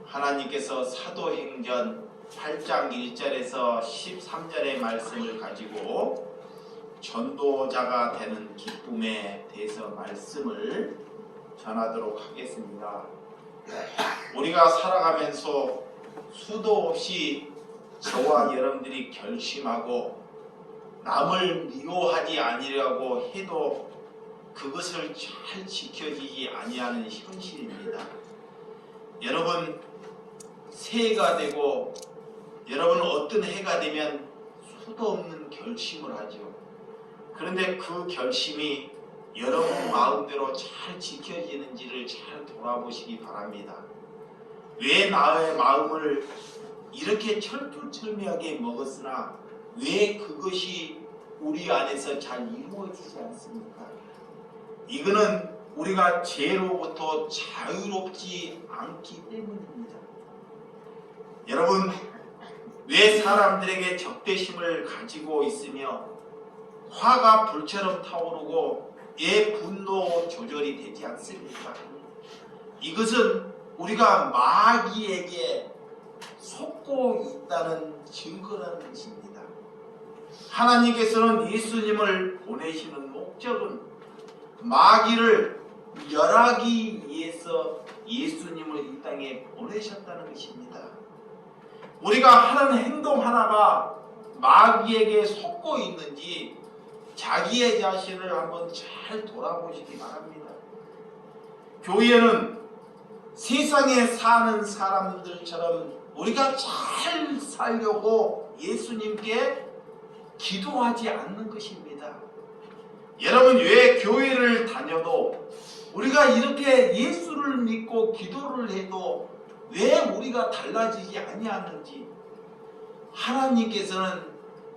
하나님께서 사도행전 8장 1절에서 13절의 말씀을 가지고 전도자가 되는 기쁨에 대해서 말씀을 전하도록 하겠습니다. 우리가 살아가면서 수도 없이 저와 여러분들이 결심하고 남을 미워하지 아니라고 해도 그것을 잘 지켜지지 아니하는 현실입니다. 여러분, 새해가 되고 여러분 어떤 해가 되면 수도 없는 결심을 하죠. 그런데 그 결심이 여러분 마음대로 잘 지켜지는지를 잘 돌아보시기 바랍니다. 왜 나의 마음을 이렇게 철두철미하게 먹었으나 왜 그것이 우리 안에서 잘 이루어지지 않습니까? 이거는 우리가 죄로부터 자유롭지 않기 때문입니다. 여러분, 왜 사람들에게 적대심을 가지고 있으며 화가 불처럼 타오르고 왜 분노 조절이 되지 않습니까? 이것은 우리가 마귀에게 속고 있다는 증거라는 것입니다. 하나님께서는 예수님을 보내시는 목적은 마귀를 멸하기 위해서 예수님을 이 땅에 보내셨다는 것입니다. 우리가 하는 행동 하나가 마귀에게 속고 있는지 자기의 자신을 한번 잘 돌아보시기 바랍니다. 교회는 세상에 사는 사람들처럼 우리가 잘 살려고 예수님께 기도하지 않는 것입니다. 여러분, 왜 교회를 다녀도 우리가 이렇게 예수를 믿고 기도를 해도 왜 우리가 달라지지 아니하는지, 하나님께서는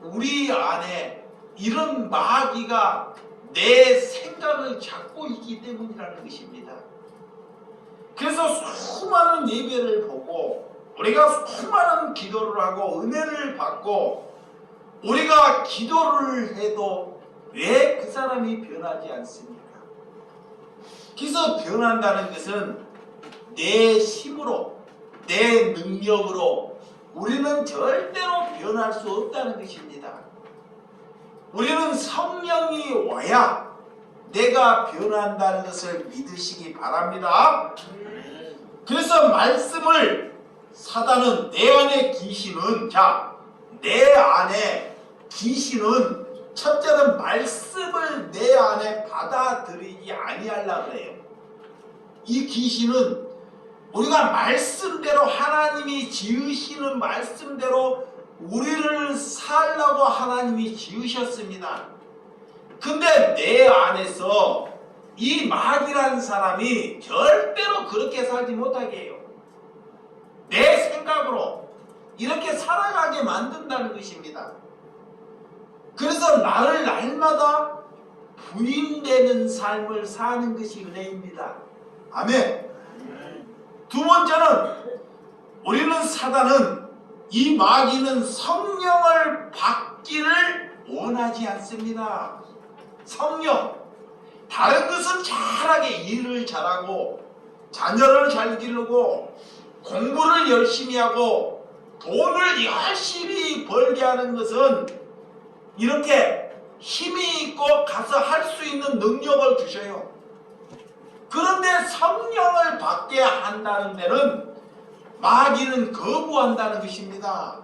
우리 안에 이런 마귀가 내 생각을 잡고 있기 때문이라는 것입니다. 그래서 수많은 예배를 보고 우리가 수많은 기도를 하고 은혜를 받고 우리가 기도를 해도 왜 그 사람이 변하지 않습니까? 그래서 변한다는 것은 내 힘으로, 내 능력으로 우리는 절대로 변할 수 없다는 것입니다. 우리는 성령이 와야 내가 변한다는 것을 믿으시기 바랍니다. 그래서 말씀을 사단은 내 안에 귀신은, 내 안에 귀신은 첫째는 말씀을 내 안에 받아들이지 아니하려고 해요. 이 귀신은 우리가 말씀대로, 하나님이 지으시는 말씀대로 우리를 살라고 하나님이 지으셨습니다. 근데 내 안에서 이 마귀라는 사람이 절대로 그렇게 살지 못하게 해요. 내 생각으로 이렇게 살아가게 만든다는 것입니다. 그래서 나를 날마다 부인되는 삶을 사는 것이 은혜입니다. 아멘. 두 번째는, 우리는 사단은, 이 마귀는 성령을 받기를 원하지 않습니다. 성령, 다른 것은 잘하게 일을 잘하고 자녀를 잘 기르고 공부를 열심히 하고 돈을 열심히 벌게 하는 것은 이렇게 힘이 있고 가서 할 수 있는 능력을 주셔요. 그런데 성령을 받게 한다는 데는 마귀는 거부한다는 것입니다.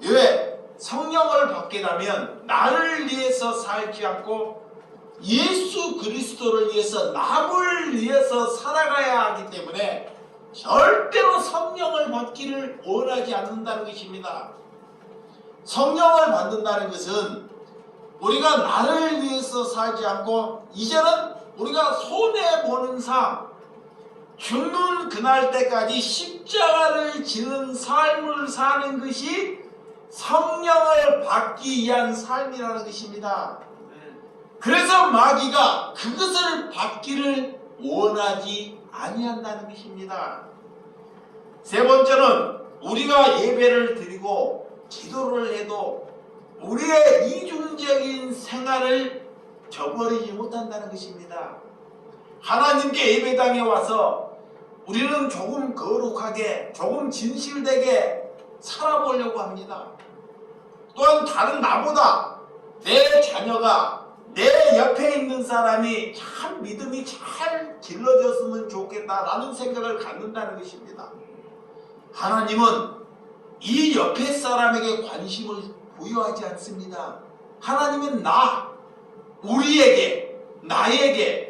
왜? 성령을 받게 되면 나를 위해서 살지 않고 예수 그리스도를 위해서, 남을 위해서 살아가야 하기 때문에 절대로 성령을 받기를 원하지 않는다는 것입니다. 성령을 받는다는 것은 우리가 나를 위해서 살지 않고 이제는 우리가 손해보는 삶, 죽는 그날 때까지 십자가를 지는 삶을 사는 것이 성령을 받기 위한 삶이라는 것입니다. 그래서 마귀가 그것을 받기를 원하지 아니한다는 것입니다. 세 번째는, 우리가 예배를 드리고 기도를 해도 우리의 이중적인 생활을 저버리지 못한다는 것입니다. 하나님께 예배당에 와서 우리는 조금 거룩하게, 조금 진실되게 살아보려고 합니다. 또한 다른 나보다 내 자녀가, 내 옆에 있는 사람이 참 믿음이 잘 길러졌으면 좋겠다라는 생각을 갖는다는 것입니다. 하나님은 이 옆에 사람에게 관심을 부여하지 않습니다. 하나님은 우리에게, 나에게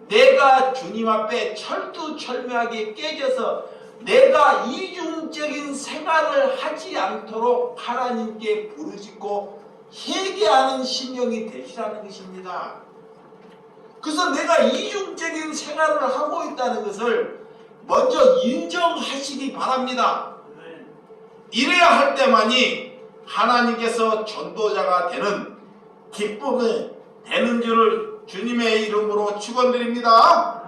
내가 주님 앞에 철두철미하게 깨져서 내가 이중적인 생활을 하지 않도록 하나님께 부르짖고 회개하는 심령이 되시라는 것입니다. 그래서 내가 이중적인 생활을 하고 있다는 것을 먼저 인정하시기 바랍니다. 이래야 할 때만이 하나님께서 전도자가 되는 기쁨이 되는 줄을 주님의 이름으로 축원드립니다.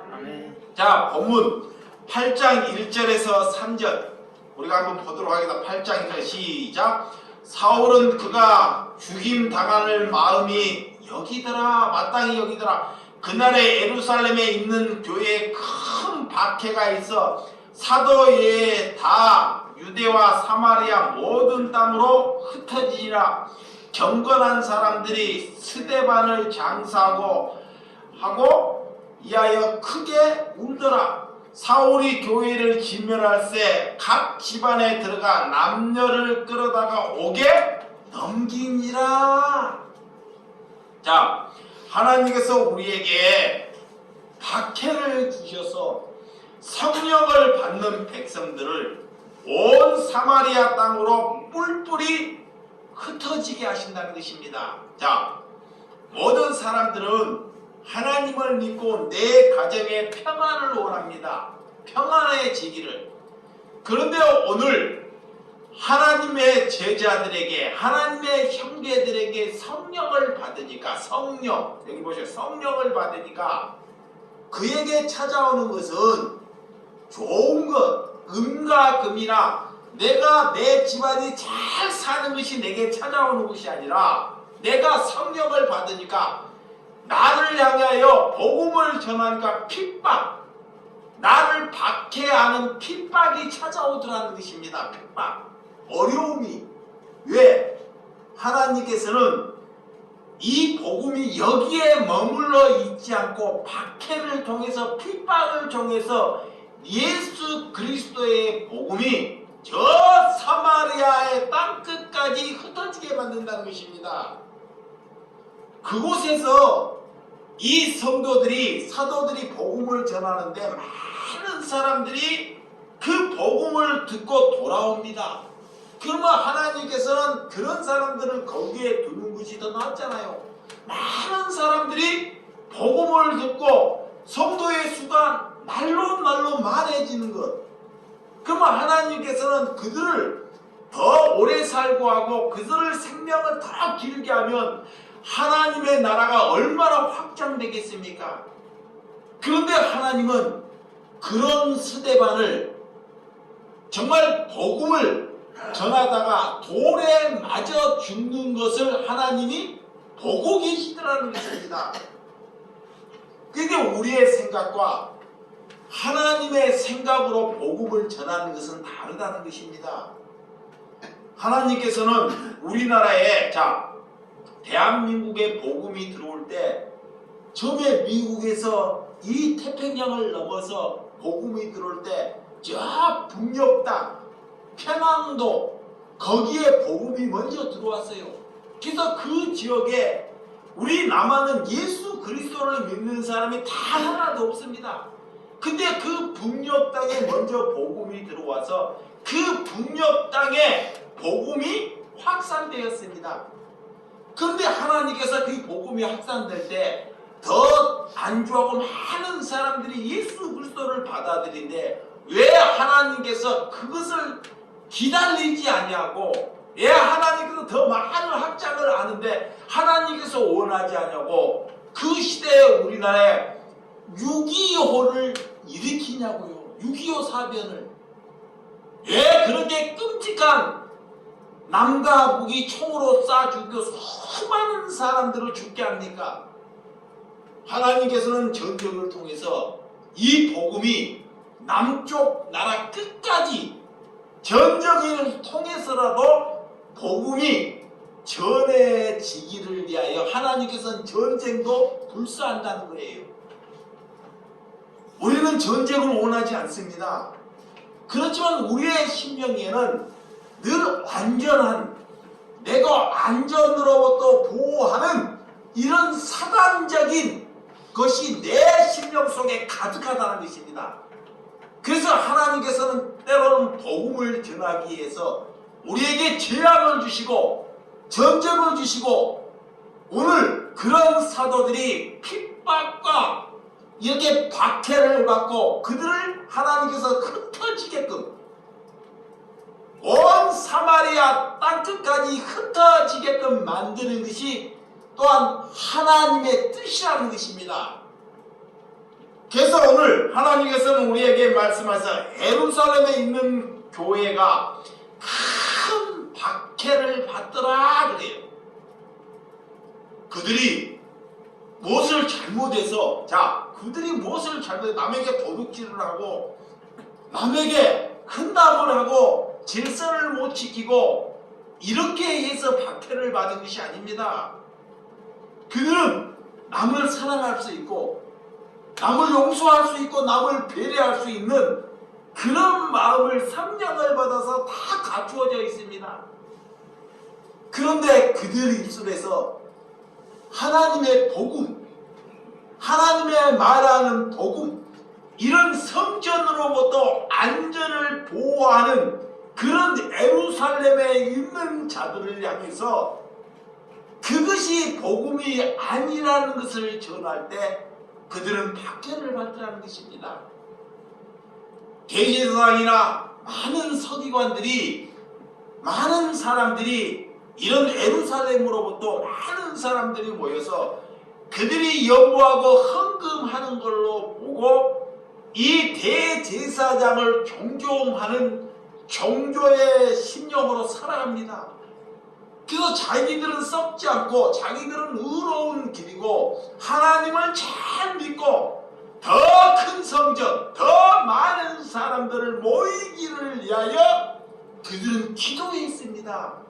자, 본문 8장 1절에서 3절 우리가 한번 보도록 하겠습니다. 8장 1절 시작. 사울은 그가 죽임 당할 마음이 여기더라, 마땅히 여기더라. 그날에 예루살렘에 있는 교회에 큰 박해가 있어 사도 외에 다 유대와 사마리아 모든 땅으로 흩어지니라. 경건한 사람들이 스데반을 장사하고 이하여 크게 울더라. 사울이 교회를 진멸할새 각 집안에 들어가 남녀를 끌어다가 옥에 넘기니라. 자, 하나님께서 우리에게 박해를 주셔서 성령을 받는 백성들을 온 사마리아 땅으로 뿔뿔이 흩어지게 하신다는 것입니다. 자, 모든 사람들은 하나님을 믿고 내 가정에 평안을 원합니다. 평안해지기를. 그런데 오늘 하나님의 제자들에게, 하나님의 형제들에게 성령을 받으니까, 여기 보세요. 성령을 받으니까 그에게 찾아오는 것은 좋은 것, 금과 금이나 내가 내 집안이 잘 사는 것이 내게 찾아오는 것이 아니라 내가 성령을 받으니까 나를 향하여 복음을 전하니까 핍박, 나를 박해하는 핍박이 찾아오더라는 것입니다. 핍박, 어려움이. 왜? 하나님께서는 이 복음이 여기에 머물러 있지 않고 박해를 통해서, 핍박을 통해서 예수 그리스도의 복음이 저 사마리아의 땅끝까지 흩어지게 만든다는 것입니다. 그곳에서 이 성도들이, 사도들이 복음을 전하는데 많은 사람들이 그 복음을 듣고 돌아옵니다. 그러면 하나님께서는 그런 사람들을 거기에 두는 것이 더 낫잖아요. 많은 사람들이 복음을 듣고 성도의 수가 날로 많아지는 것. 그러면 하나님께서는 그들을 더 오래 살고 하고 그들의 생명을 더 길게 하면 하나님의 나라가 얼마나 확장되겠습니까? 그런데 하나님은 그런 스데반을 정말 복음을 전하다가 돌에 맞아 죽는 것을 하나님이 보고 계시더라는 것입니다. 그게 우리의 생각과 하나님의 생각으로 복음을 전하는 것은 다르다는 것입니다. 하나님께서는 우리나라에, 대한민국에 복음이 들어올 때 처음에 미국에서 이 태평양을 넘어서 복음이 들어올 때 저 북녘 땅, 평안도, 거기에 복음이 먼저 들어왔어요. 그래서 그 지역에 우리 남한은 예수 그리스도를 믿는 사람이 다 하나도 없습니다. 근데 그 북녘 땅에 먼저 복음이 들어와서 그 북녘 땅에 복음이 확산되었습니다. 그런데 하나님께서 그 복음이 확산될 때 더 안주하고 많은 사람들이 예수 그리스도를 받아들이는데 왜 하나님께서 그것을 기다리지 아니하고, 왜 하나님께서 더 많은 확장을 하는데 하나님께서 원하지 않냐고 그 시대에 우리나라에 6.25를 일으키냐고요. 6.25 사변을. 왜 그렇게 끔찍한, 남과 북이 총으로 쏴 죽여 수많은 사람들을 죽게 합니까? 하나님께서는 전쟁을 통해서 이 복음이 남쪽 나라 끝까지 전쟁을 통해서라도 복음이 전해지기를 위하여 하나님께서는 전쟁도 불사한다는 거예요. 우리는 전쟁을 원하지 않습니다. 그렇지만 우리의 심령에는 늘 완전한, 내가 안전으로부터 보호하는 이런 사단적인 것이 내 심령 속에 가득하다는 것입니다. 그래서 하나님께서는 때로는 복음을 전하기 위해서 우리에게 재앙을 주시고 전쟁을 주시고, 오늘 그런 사도들이 핍박과 이렇게 박해를 받고 그들을 하나님께서 흩어지게끔, 온 사마리아 땅끝까지 흩어지게끔 만드는 것이 또한 하나님의 뜻이라는 것입니다. 그래서 오늘 하나님께서는 우리에게 말씀하셔서 예루살렘에 있는 교회가 큰 박해를 받더라 그래요. 그들이 무엇을 잘못해서, 그들이 무엇을 잘못해서 남에게 도둑질을 하고 남에게 흔담을 하고 질서를 못 지키고 이렇게 해서 박해를 받은 것이 아닙니다. 그들은 남을 사랑할 수 있고 남을 용서할 수 있고 남을 배려할 수 있는 그런 마음을, 성령을 받아서 다 갖추어져 있습니다. 그런데 그들 입술에서 하나님의 복음, 하나님의 말하는 복음, 이런 성전으로부터 안전을 보호하는 그런 예루살렘에 있는 자들을 향해서 그것이 복음이 아니라는 것을 전할 때 그들은 박해를 받더라는 것입니다. 대제사장이나 많은 서기관들이, 많은 사람들이, 이런 예루살렘으로부터 많은 사람들이 모여서 그들이 연보하고 헌금하는 걸로 보고 이 대제사장을 존경하는 종교의 심령으로 살아갑니다. 그래서 자기들은 썩지 않고 자기들은 의로운 길이고 하나님을 잘 믿고 더 큰 성전, 더 많은 사람들을 모이기를 위하여 그들은 기도했습니다.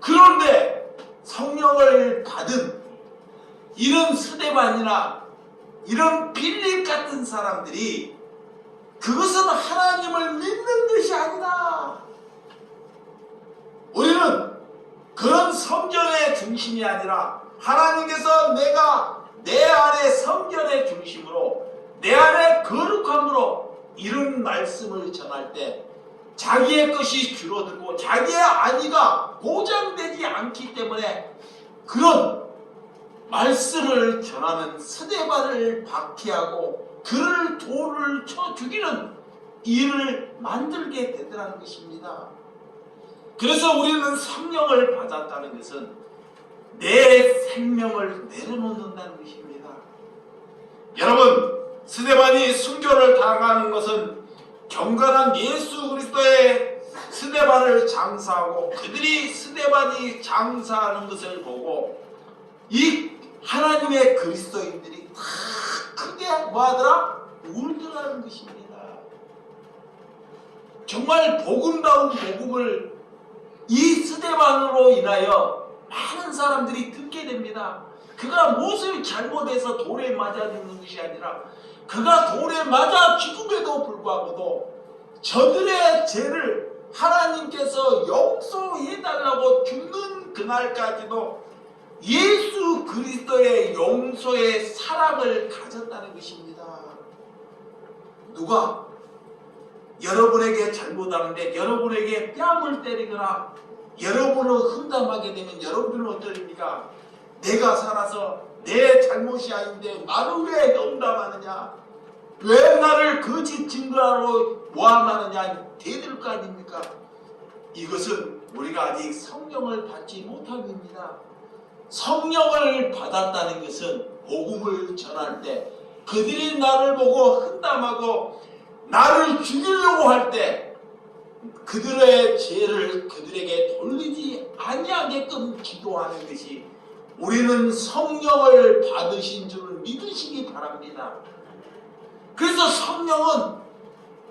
그런데 성령을 받은 이런 스데반이나 이런 빌립 같은 사람들이 그것은 하나님을 믿는 것이 아니다. 우리는 그런 성전의 중심이 아니라 하나님께서 내가 내 안에 성전의 중심으로, 내 안에 거룩함으로 이런 말씀을 전할 때 자기의 것이 줄어들고 자기의 안위가 보장되지 않기 때문에 그런 말씀을 전하는 스데반을 박해하고 그를 돌을 쳐 죽이는 일을 만들게 되더라는 것입니다. 그래서 우리는 성령을 받았다는 것은 내 생명을 내려놓는다는 것입니다. 여러분, 스데반이 순교를 당하는 것은 경건한 예수 그리스도의 스데반을 장사하고 그들이 스데반이 장사하는 것을 보고 이 하나님의 그리스도인들이 다 크게 뭐하더라? 울더라는 것입니다. 정말 복음다운 복음을 이 스데반으로 인하여 많은 사람들이 듣게 됩니다. 그가 무엇을 잘못해서 돌에 맞아 죽는 것이 아니라 그가 돌에 맞아 죽음에도 불구하고도 저들의 죄를 하나님께서 용서해달라고 죽는 그날까지도 예수 그리스도의 용서의 사랑을 가졌다는 것입니다. 누가 여러분에게 잘못하는데 여러분에게 뺨을 때리거나 여러분을 hun담하게 되면 여러분은 어떠십니까? 내가 살아서 내 잘못이 아닌데 나를 왜 hun담하느냐? 왜 나를 거짓 증거하러 모함하느냐? 대들 거 아닙니까? 이것은 우리가 아직 성령을 받지 못함입니다. 성령을 받았다는 것은 복음을 전할 때 그들이 나를 보고 hun담하고 나를 죽이려고 할 때 그들의 죄를 그들에게 돌리지 아니하게끔 기도하는 것이 우리는 성령을 받으신 줄을 믿으시기 바랍니다. 그래서 성령은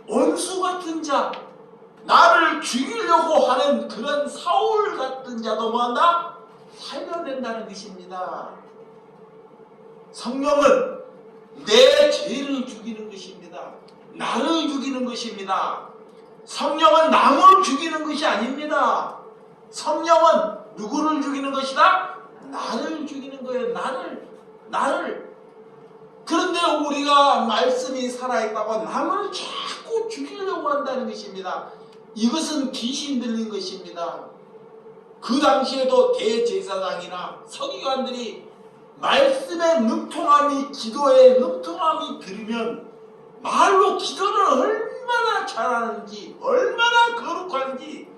원수 같은 자, 나를 죽이려고 하는 그런 사울 같은 자도 뭐한다? 살려낸다는 것입니다. 성령은 내 죄를 죽이는 것입니다. 나를 죽이는 것입니다. 성령은 남을 죽이는 것이 아닙니다. 성령은 누구를 죽이는 것이다? 나를 죽이는 거예요. 나를. 그런데 우리가 말씀이 살아있다고 남을 자꾸 죽이려고 한다는 것입니다. 이것은 귀신 들린 것입니다. 그 당시에도 대제사장이나 서기관들이 말씀의 능통함이, 기도의 능통함이 들으면 말로 기도를 얼마나 잘하는지, 얼마나 거룩한지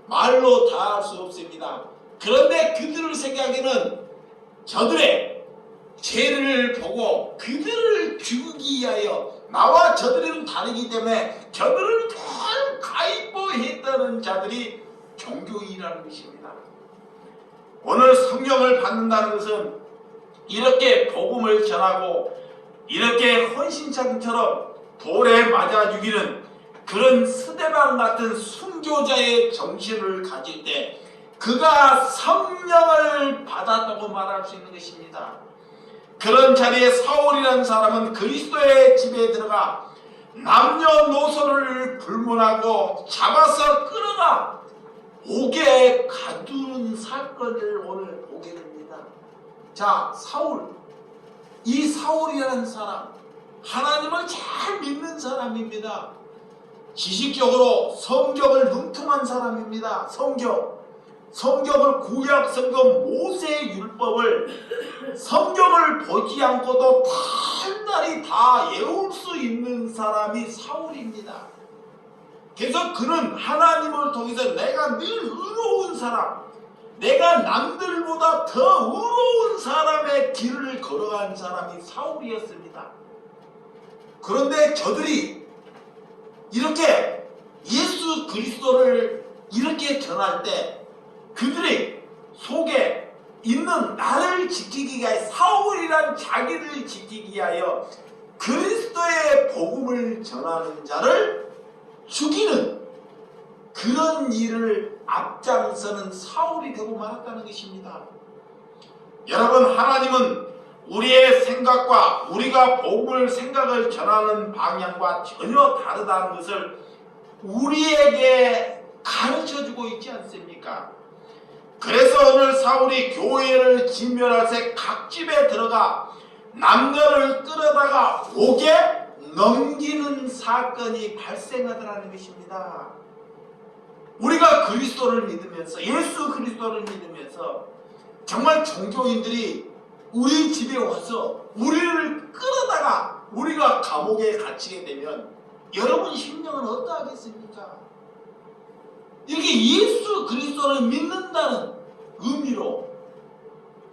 말로 다 할 수 없습니다. 그런데 그들을 생각에는 저들의 죄를 보고 그들을 죽이기 위하여 나와 저들은 다르기 때문에 저들을 더 가입보했다는 자들이 종교인이라는 것입니다. 오늘 성령을 받는다는 것은 이렇게 복음을 전하고 이렇게 헌신처럼 돌에 맞아 죽이는 그런 스데반 같은 순교자의 정신을 가질 때 그가 성령을 받았다고 말할 수 있는 것입니다. 그런 자리에 사울이라는 사람은 그리스도의 집에 들어가 남녀노소를 불문하고 잡아서 끌어가 옥에 가두는 사건을 오늘 보게 됩니다. 자, 이 사울이라는 사람, 하나님을 잘 믿는 사람입니다. 지식적으로 성경을 능통한 사람입니다. 성경을 구약 성경 모세의 율법을 성경을 보지 않고도 단단히 다 외울 수 있는 사람이 사울입니다. 그래서 그는 하나님을 통해서 내가 늘 의로운 사람, 내가 남들보다 더 의로운 사람의 길을 걸어간 사람이 사울이었습니다. 그런데 저들이 이렇게 예수 그리스도를 이렇게 전할 때 그들의 속에 있는 나를 지키기 위하여, 사울이란 자기를 지키기 위하여 그리스도의 복음을 전하는 자를 죽이는 그런 일을 앞장서는 사울이 되고 말았다는 것입니다. 여러분, 하나님은 우리의 생각과 우리가 복음을 생각을 전하는 방향과 전혀 다르다는 것을 우리에게 가르쳐주고 있지 않습니까? 그래서 오늘 사울이 교회를 진멸할 때 각 집에 들어가 남녀를 끌어다가 옥에 넘기는 사건이 발생하더라는 것입니다. 우리가 그리스도를 믿으면서, 예수 그리스도를 믿으면서 정말 종교인들이 우리 집에 와서 우리를 끌어다가 우리가 감옥에 갇히게 되면 여러분 심령은 어떠하겠습니까? 이렇게 예수 그리스도를 믿는다는 의미로.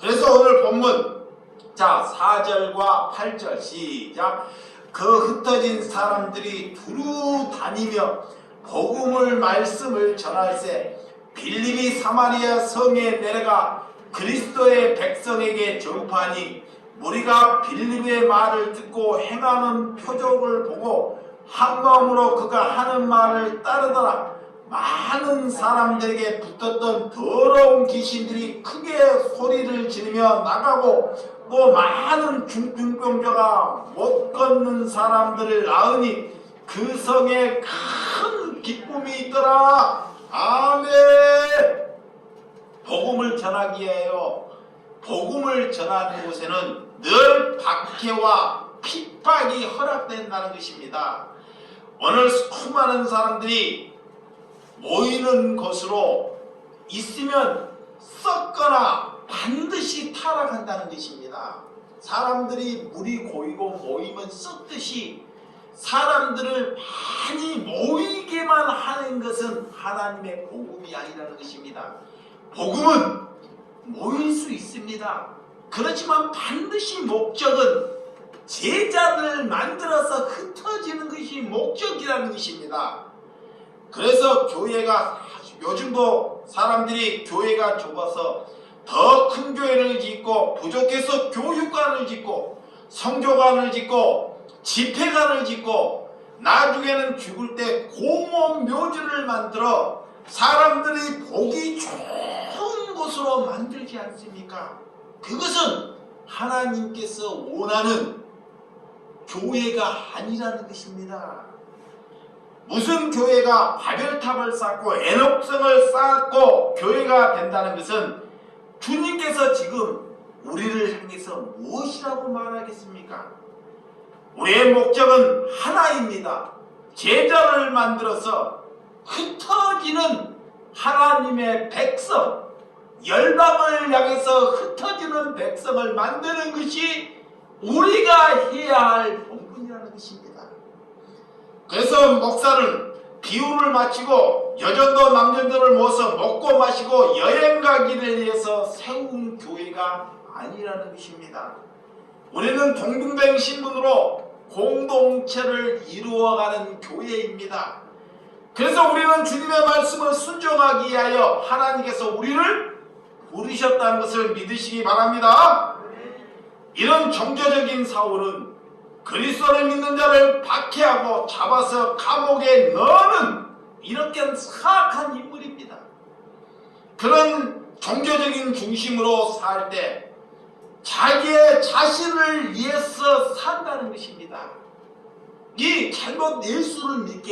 그래서 오늘 본문, 자 4절과 8절 시작. 그 흩어진 사람들이 두루 다니며 복음을 말씀을 전할세 빌립이 사마리아 성에 내려가 그리스도의 백성에게 전파하니 무리가 빌립의 말을 듣고 행하는 표적을 보고 한 마음으로 그가 하는 말을 따르더라. 많은 사람들에게 붙었던 더러운 귀신들이 크게 소리를 지르며 나가고 또 많은 중풍병자가 못 걷는 사람들을 낳으니 그 성에 큰 기쁨이 있더라. 아멘. 복음을 전하기 위하여 복음을 전하는 곳에는 늘 박해와 핍박이 허락된다는 것입니다. 오늘 수많은 사람들이 모이는 것으로 있으면 썩거나 반드시 타락한다는 것입니다. 사람들이 물이 고이고 모이면 썩듯이 사람들을 많이 모이게만 하는 것은 하나님의 복음이 아니라는 것입니다. 복음은 모일 수 있습니다. 그렇지만 반드시 목적은 제자를 만들어서 흩어지는 것이 목적이라는 것입니다. 그래서 교회가, 요즘도 사람들이 교회가 좁아서 더 큰 교회를 짓고 부족해서 교육관을 짓고 성교관을 짓고 집회관을 짓고 나중에는 죽을 때 공원 묘지를 만들어 사람들이 보기 좋은 곳으로 만들지 않습니까? 그것은 하나님께서 원하는 교회가 아니라는 것입니다. 무슨 교회가 바벨탑을 쌓고 애녹성을 쌓고 교회가 된다는 것은 주님께서 지금 우리를 향해서 무엇이라고 말하겠습니까? 우리의 목적은 하나입니다. 제자를 만들어서 흩어지는 하나님의 백성, 열방을 향해서 흩어지는 백성을 만드는 것이 우리가 해야 할 본분이라는 것입니다. 그래서 목사는 비유를 마치고 여전도 남전도를 모아서 먹고 마시고 여행 가기를 위해서 세운 교회가 아니라는 것입니다. 우리는 동등된 신분으로 공동체를 이루어가는 교회입니다. 그래서 우리는 주님의 말씀을 순종하기 위하여 하나님께서 우리를 부르셨다는 것을 믿으시기 바랍니다. 이런 종교적인 사울은 그리스도를 믿는 자를 박해하고 잡아서 감옥에 넣는 이렇게 사악한 인물입니다. 그런 종교적인 중심으로 살 때 자기의 자신을 위해서 산다는 것입니다. 이 잘못 예수를 믿게